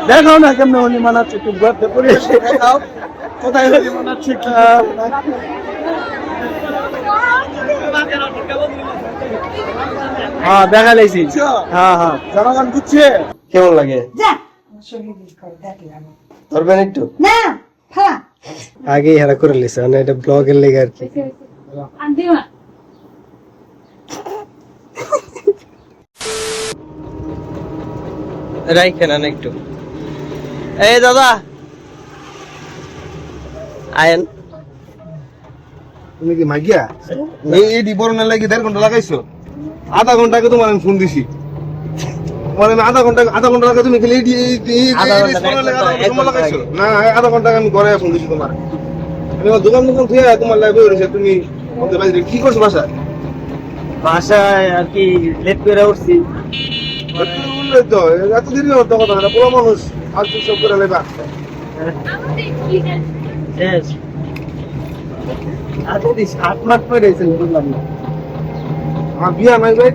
দেখাও না কেমন হোলি মানাচ্ছে, একটু ঘুরতে পরিবেশে দেখাও কোথায় হোলি মানাচ্ছে। হ্যাঁ দেখা লাইছি, হ্যাঁ হ্যাঁ জনগণ বুঝছে কেমন লাগে। ধরবেন একটু আগে হেরা করে লিছে মানে এটা ব্লগের লেগে আর কি। রাইখেন না একটু। এই দাদা আয়েন। তুমি কি মাগিয়া এই বড় লাগি 1.5 ঘন্টা লাগাইছো? আধা ঘন্টা আগে তোমার আমি ফোন দিছি। তোমার আমি আধা ঘন্টা লাগে তুমি খালি লাগাইছো না? আধা ঘন্টা আমি ঘরে ফোন দিছি তোমার। আমি দোকান থুয়ে তোমার লাইভে রয়েছে, তুমি কি করছো বাসায়? বাসায় আর কি লেট করে উঠছি। তো এত দেরি হতো কথা না, পুরো মানুষ আজ সব করে লেবা। আমার বিয়া নাই ভাই।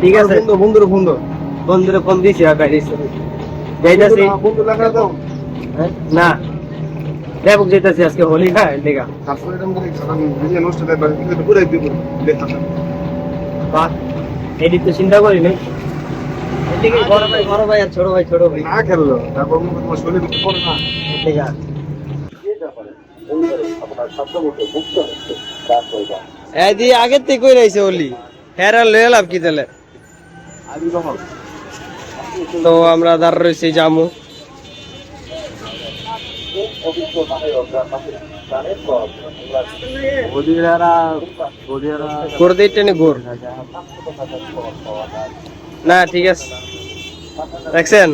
ঠিক আছে বন্ধুরে ফোন দাও। বন্ধুরে ফোন দিছি বন্ধু লাগা দাও না দেবক যেতেছি আজকে হোলি না লেগা। তারপরে এরকম করে আমি ভিডিও নষ্ট করে পারি কিন্তু পুরাই দিব লেখা না। বাহ এডিট তো চিন্তা করি নাই। এদিকে বড় ভাই আর ছোট ভাই না খেললো তারপর তোমার শরীরে কিছু পড়ে না লেগা। এদি আগে থেকে কই রইছে হোলি হেরা লয়ে লাভ কি তাহলে। তো আমরা দাঁড় রয়েছি জামু। না ঠিক আছে দেখছেন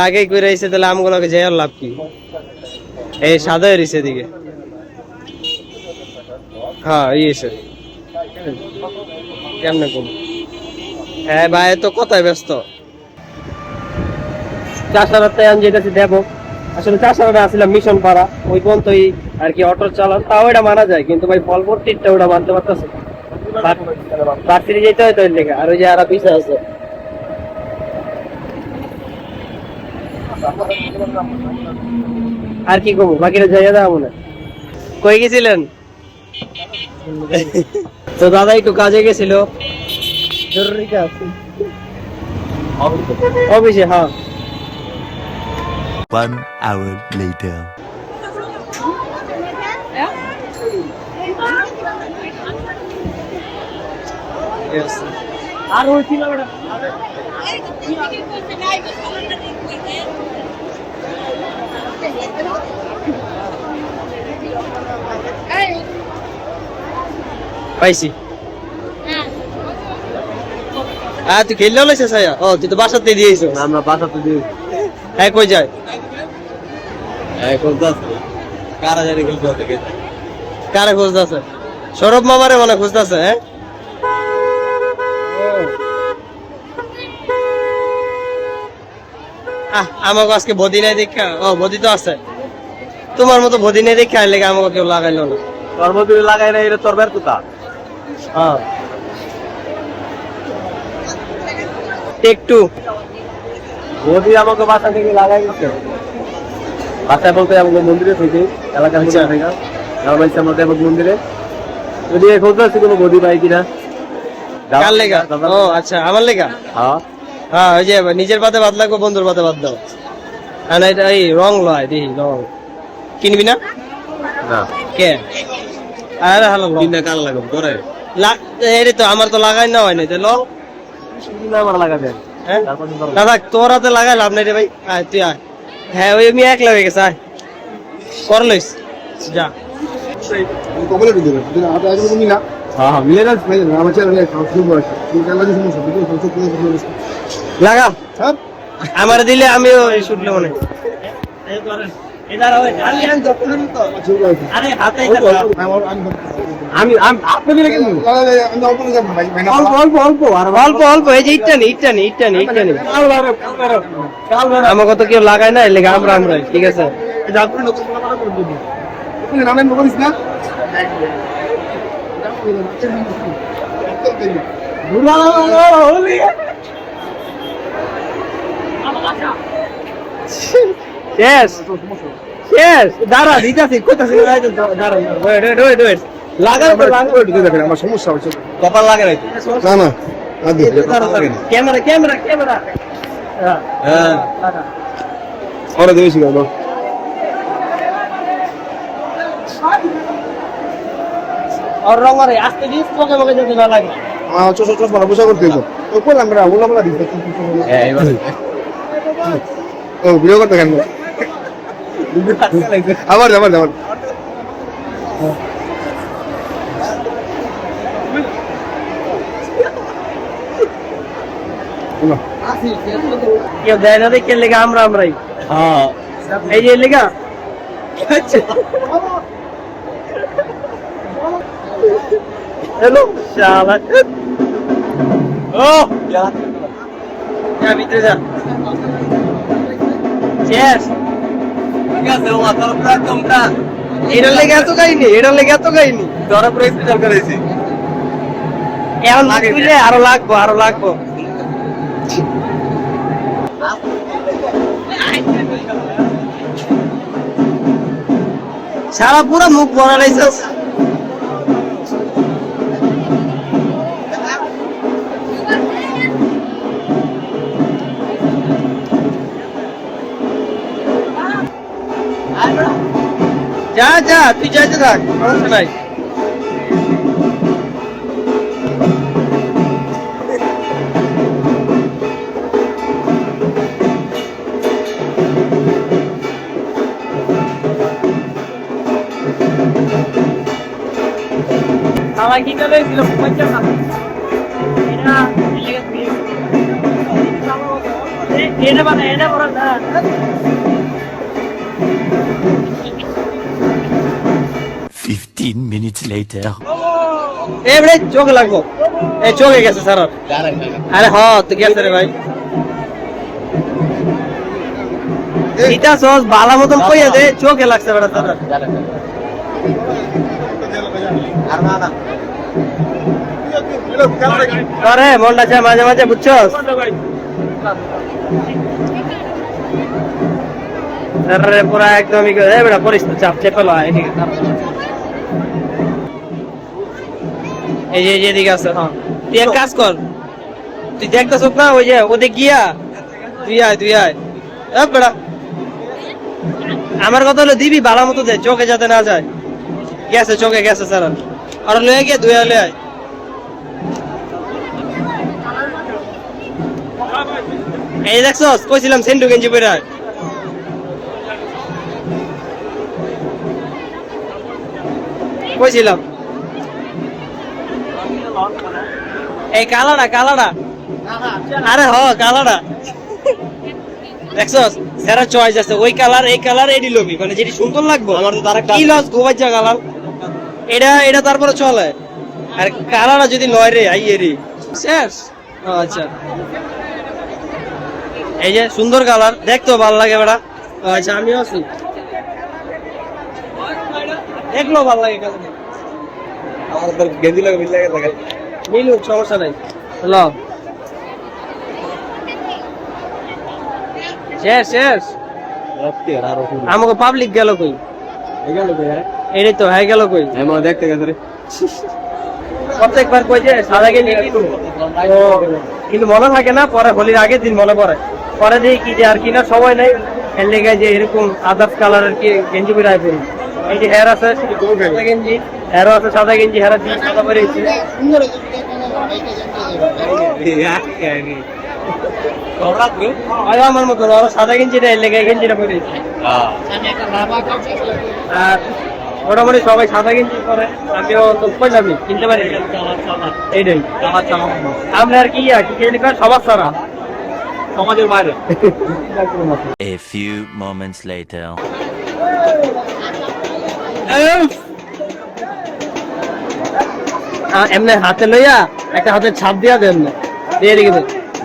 আগে কই রয়েছে তাহলে আমগুলোকে যাই লাভ কি। এই সাদা রয়েছে এদিকে। হ্যাঁ ইয়েছে কেমনে কম। হ্যাঁ ভাই তো কোথায় ব্যস্ত। চাষারাতে আমি যেতেছি দেবো। আসলে চাষারাটা আসলাম মিশন পাড়া ওই পর্যন্তই আর কি অটো চালান, তাও এটা মানা যায় কিন্তু ভাই ফল ভর্তিটা ওটা মানতে পারতেছে। বাড়তি যেতে হয় তো এর লেগে। আর ওই যে আর পিছা আছে আর কি করবো বাকিরা যাইয়া দেওয়া মনে। কই গেছিলেন? তো দাদা একটু কাজে গেছিল জরুরি কাজ অফিসে। হ্যাঁ 1 hour later. আর হইছিল না পাইছি। তুই খেললে লাইছিস? ও তুই তো বাসাতে দিয়েছ। আমরা বাসাতে দিই। হ্যাঁ কই যায়? কারা জানি খেলতে কারা খুঁজতেছে? সৌরভ মামারে মানে খুঁজতেছে। হ্যাঁ আমাকে আজকে বদি নাই দেখা। ও বদি তো আছে তোমার মতো বদি নাই দেখা লেগে আমাকে কেউ লাগাইলো না। তোর মধ্যে লাগাই না এটা তোর বের কোথা। হ্যাঁ একটু বদি আমাকে বাসা থেকে লাগাই দিচ্ছে। বাসায় বলতে আমাকে মন্দিরে থেকে এলাকার থেকে মন্দিরে যদি খোঁজতে কোনো বদি পাই কিনা। কার লেগা? ও আচ্ছা আমার লেগা। হ্যাঁ হ্যাঁ ওই যে নিজের পাতে বাদ লাগবো বন্ধুর পাতে বাদ দাও। না এটা এই রং লয় দেখি রং কিনবি না? না কে আরে হ্যালো কিনা কার লাগবে করে এই তো আমার তো লাগাই না হয় না তো লং আমার লাগাবে। হ্যাঁ দাদা তোর হাতে লাগাই লাভ নাই রে ভাই। আয় তুই আয়। হ্যাঁ ওই আমি একলা হয়ে গেছে। আয় কর লইস যা। কবলে দিতে হবে আপনি আগে তুমি না। হ্যাঁ হ্যাঁ মিলে না আমার চ্যানেলে শুরু আছে তুমি চ্যানেলে সমস্যা ভিডিও লাগা আমার দিলে আমিও শুটলে মনে। আমি অল্প এই যে ইটটানি আমাকে তো কেউ লাগায় না এলে আমরা ঠিক আছে। শেষ শেষ দাঁড়া দিতেছি কোথায় দাঁড়া ওয়েট লাগার তো দেখেন আমার সমস্যা হচ্ছে কপাল লাগে নাই না না ক্যামেরা ক্যামেরা ক্যামেরা হ্যাঁ ওরা দেবেছি কেন আর রঙরে আস্তে দিস তোকে মগে যেতে না লাগে চোষ মারা পোষা করতে তো করলাম আমরা ওলা বলা দিতে ও ভিডিও করতে কেন আবার আবার আবার কেউ দেয় না দেখে লেগে আমরাই হ্যাঁ এই যে লেগা হ্যালো শালা ও যা ভিতরে যা শেষ ঠিক আছে ও তোর প্রাণ তোমরা এটার লেগে এত গাইনি তোরা পুরো স্পেশাল করেছি এখন লাগবে আরো লাগবো সারা পুরো মুখ ভরা লাইছিস যা যা তুই যাইতে থাক সমস্যা নাই আমার কি করে ছিল পঞ্চাশ এটা বড় না 15 minutes later. এবারে চোখ লাগবো এই চোখে গেছে স্যার আরে হ তো গেছে রে ভাই এটা সস বালা মতন কইয়া দে চোখে লাগছে বেটা স্যার আর না না আরে মনটা যায় মাঝে মাঝে বুঝছস আরে পুরা একদমই এই বেটা পরিস্থিতি চাপ চেপে লয় এদিকে এই যে এদিকে আছে হ্যাঁ তুই এক কাজ কর তুই দেখতেছ না ওই যে ওদের গিয়া তুই আয় বেটা আমার কথা হলো দিবি ভালো মতো দে চোখে যাতে না যায় গেছে চোখে গেছে স্যার আর লয়ে গিয়ে ধুয়ে লয়ে আয় এই দেখছস কইছিলাম সেন্টু গেঞ্জি পরে আয় কইছিলাম এই কালাডা আরে হ কালাডা দেখছস যারা চয়েস আছে ওই কালার এই কালার এডি লবি মানে যেটি সুন্দর লাগবে আমার তো তারা কি লস গোবাইজা কালার এটা তারপরে চলে আর কালারটা যদি লয় রে আইয়ে রে শেষ আচ্ছা এই যে সুন্দর কালার দেখতো ভালো লাগে বেটা আচ্ছা আমিও আছি দেখলো ভালো লাগে কালার আমার তো গেঞ্জি লাগে মিল লাগে থাকে মিলুক সমস্যা নাই হ্যালো শেষ আমাকে পাবলিক গেল কই এটাই তো হ্যাঁ গেল কই দেখতে গেছে রে প্রত্যেকবার কই যে সাদা গেঞ্জি কিন্তু মনে থাকে না পরে হোলির আগের দিন মনে পরে দিয়ে কি যে আর কিনার সময় নাই এর লেগে যে এরকম আদার্স কালারের কি গেঞ্জি বেরাই পড়ি এই যে হেয়ার আছে সাদা গেঞ্জি হেয়ারও আছে সাদা গেঞ্জি হেয়ার দিয়ে সাদা বেরিয়েছে আমার মতো সাদা গেঞ্জিটা এর লেগে গেঞ্জিটা বেরিয়েছে আর মোটামুটি সবাই সাদা গেঞ্জি পরে আমিও তো পয়লামি কিনতে পারি এইটাই আমরা আর কি সবার সারা সমাজের বাইরে A few moments later. এমনি হাতে লইয়া একটা হাতে ছাপ দিয়া দেন না দিয়ে রেখে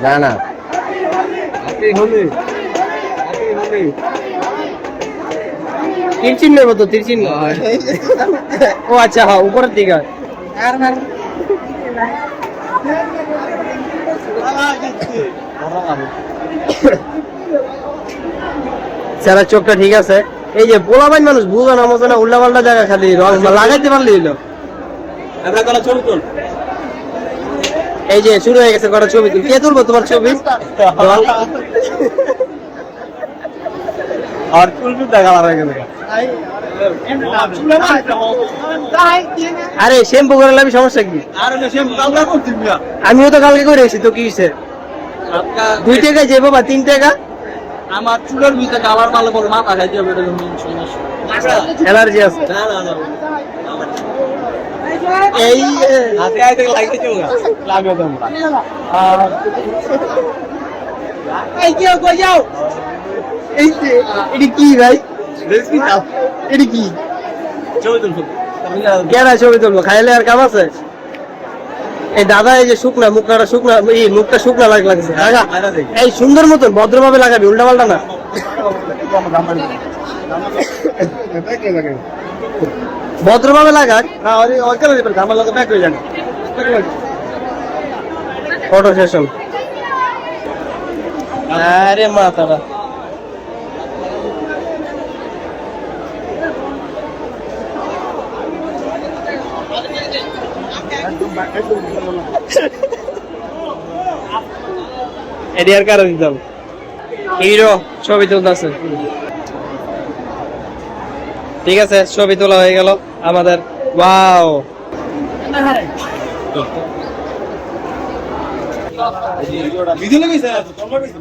না না তীর চিহ্নের মতো তীর চিহ্ন ও আচ্ছা হ্যাঁ উপরের দিকে চেহারা চোখটা ঠিক আছে। এই যে পোলাবাইন মানুষ বুঝো না মতো না, উল্টা পাল্টা জায়গা খালি রং লাগাইতে পারলি হইলো। এই যে শুরু হয়ে গেছে কটা ছবি তুল, কে তুলবো তোমার ছবি? আর চুলটুল দেখা লাগা গেল আরে শ্যাম্পু করে লাভি, সমস্যা কি? আমিও তো কালকে করে এসেছি, তো কি হয়েছে? 2 টাকা যে বাবা 3 টাকা আমার চুলের ভিতরে কালার ভালো করে মাথা খাইতে হবে, এটা তুমি অ্যালার্জি আছে। এই হাতে আইতে লাগতে চোগা লাগবে তোমরা এই কেউ কই যাও, এই যে এডি কি ভাই, দেখি না এডি কি চল চল কেরা ছবি তুলবো, খাইলে আর কাম আছে? এই দাদা এই যে শুকনা মুখটা শুকনা, এই মুখটা শুকনা লাগছে। লাগা এই সুন্দর মতন ভদ্রভাবে লাগাবি, উল্টা পাল্টা না। ভদ্রভাবে লাগাক। না ওই ওই করে দিবেন আমার লগে ব্যাক হয়ে যান ফটো সেশন। আরে মাথাটা এডি আর কারো দিতাম। হিরো ছবি তুলতেছে। ঠিক আছে, ছবি তোলা হয়ে গেল আমাদের। ওয়াও, ভিডিও লাগাইছে তোমরা কইছো